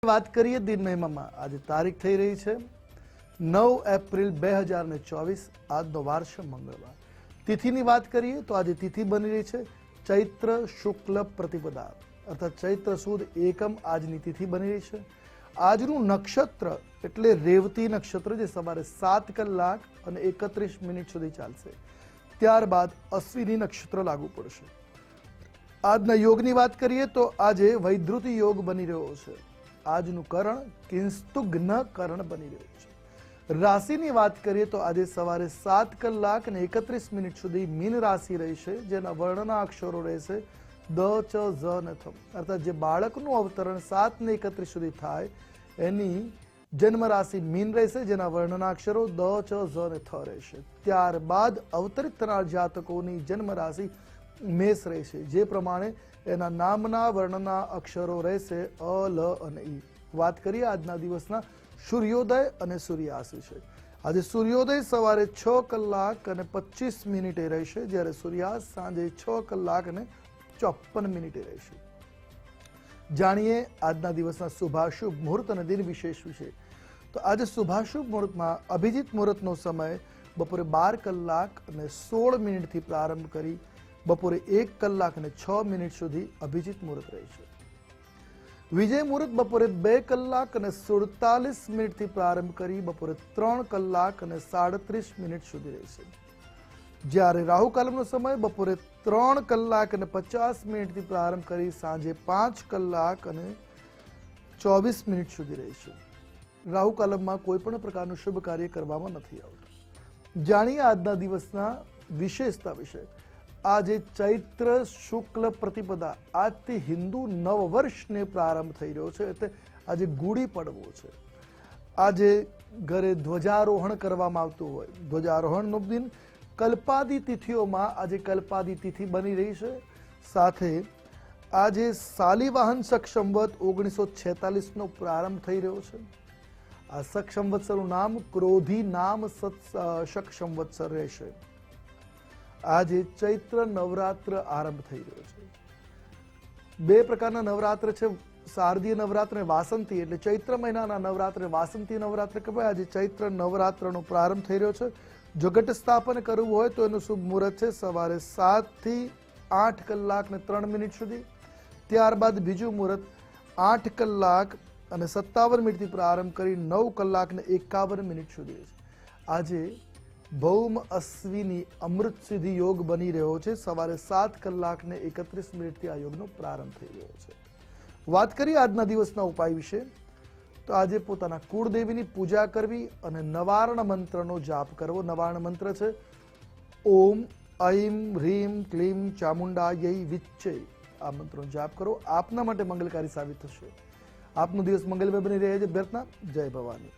વાત કરીએ દિન મહિમામાં આજે તારીખ થઈ રહી છે 9 એપ્રિલ 2024 આજનો વાર છે મંગળવાર। તિથિની વાત કરીએ તો આજે તિથિ બની રહી છે ચૈત્ર શુક્લ પ્રતિપદા અર્થાત ચૈત્ર સુદ એકમ આજની તિથિ બની રહી છે। આજનું નક્ષત્ર એટલે રેવતી નક્ષત્ર જે સવારે 7 કલાક અને 31 મિનિટ સુધી ચાલશે, ત્યારબાદ અશ્વિની નક્ષત્ર લાગુ પડશે। આજના યોગની વાત કરીએ તો આજે વૈધૃતિ યોગ બની રહ્યો છે। આજનું કરણ કિંસ્તુઘ્ન કરણ બની રહ્યું છે। રાશિની વાત કરીએ તો આજે સવારે 7 કલાક અને 31 મિનિટ સુધી મીન રાશિ રહેશે, જેના વર્ણના અક્ષરો રહેશે દ ચ ઝ ને થ અર્થાત જે બાળકનું અવતરણ 7 ને 31 સુધી થાય એની જન્મ રાશિ મીન રહેશે, જેના વર્ણના અક્ષરો દ ચ ઝ ને થ રહેશે। ત્યારબાદ અવતરિત થનાર જાતકોની જન્મ રાશિ મેષ રહેશે, જે પ્રમાણે એના નામના વર્ણના અક્ષરો રહેશે અ લ અને ઈ। વાત કરીએ આજના દિવસના સૂર્યોદય અને સૂર્યાસ્ત વિશે। આજે સૂર્યોદય સવારે 6 કલાક અને 25 મિનિટે રહેશે, જ્યારે સૂર્યાસ્ત સાંજે 6 કલાક અને 54 મિનિટે રહેશે। જાણીએ આજના દિવસના શુભાશુભ મુહૂર્ત અને દિન વિશેષ વિશે। તો આજે શુભાશુભ મુહૂર્તમાં અભિજીત મુહૂર્તનો સમય બપોરે 12 કલાક અને 16 મિનિટથી પ્રારંભ કરી બપોરે 1 કલાક અને 6 મિનિટ સુધી અભિજીત મુહૂર્ત રહેશે। વિજય મુહૂર્ત બપોરે 2 કલાક અને 47 મિનિટથી પ્રારંભ કરી બપોરે 3 કલાક અને 37 મિનિટ સુધી રહેશે। જ્યારે રાહુ કાલમનો સમય બપોરે 3 કલાક અને 50 મિનિટથી પ્રારંભ કરી સાંજે 5 કલાક અને 24 મિનિટ સુધી રહેશે। રાહુ કાલમમાં કોઈ પણ પ્રકારનું શુભ કાર્ય કરવામાં નથી આવતું। જાણીએ આજના દિવસના વિશેષતા વિશે। આજે ચૈત્ર શુક્લ પ્રતિપદા આજથી હિન્દુ નવવર્ષને પ્રારંભ થઈ રહ્યો છે, એટલે આજે ગુડી પડવો છે। આજે ઘરે ધ્વજારોહણ કરવામાં આવતું હોય, ધ્વજારોહણનો દિન કલ્પાદી તિથિઓમાં આજે કલ્પાદી તિથિ બની રહી છે। સાથે આજે શાલિવાહન શક સંવત 1946નો પ્રારંભ થઈ રહ્યો છે। આ શક સંવત્સરનું નામ ક્રોધી નામ શક સંવત્સર રહેશે। આજે ચૈત્ર નવરાત્ર આરંભ થઈ રહ્યો છે। બે પ્રકારના નવરાત્ર છે, શારદીય નવરાત્ર અને વાસંતી, એટલે ચૈત્ર મહિનાના નવરાત્ર વાસંતી નવરાત્ર કહેવાય। આજે ચૈત્ર નવરાત્રનો પ્રારંભ થઈ રહ્યો છે। જો ઘટ સ્થાપન કરવું હોય તો એનું શુભ મુહૂર્ત છે સવારે 7 થી 8 કલાક ને 3 મિનિટ સુધી, ત્યારબાદ બીજું મુહૂર્ત 8 કલાક અને 57 મિનિટથી પ્રારંભ કરી 9 કલાક ને 51 મિનિટ સુધી છે। આજે ભૌમ અશ્વિની અમૃત સિદ્ધિ યોગ બની રહ્યો છે, સવારે 7 કલાક ને 31 મિનિટથી આ યોગનો પ્રારંભ થઈ રહ્યો છે। વાત કરીએ આજના દિવસના ઉપાય વિશે। તો આજે પોતાના કુળદેવીની પૂજા કરવી અને નવાર્ણ મંત્રનો જાપ કરવો। નવાર્ણ મંત્ર છે ઓમ ઐમ હ્રીમ ક્લીમ ચામુંડાય વિચ્ચે। આ મંત્રનો જાપ કરો, આપના માટે મંગલકારી સાબિત થશે। આપનો દિવસ મંગલમય બની રહે છે। અભ્યર્થના, જય ભવાની।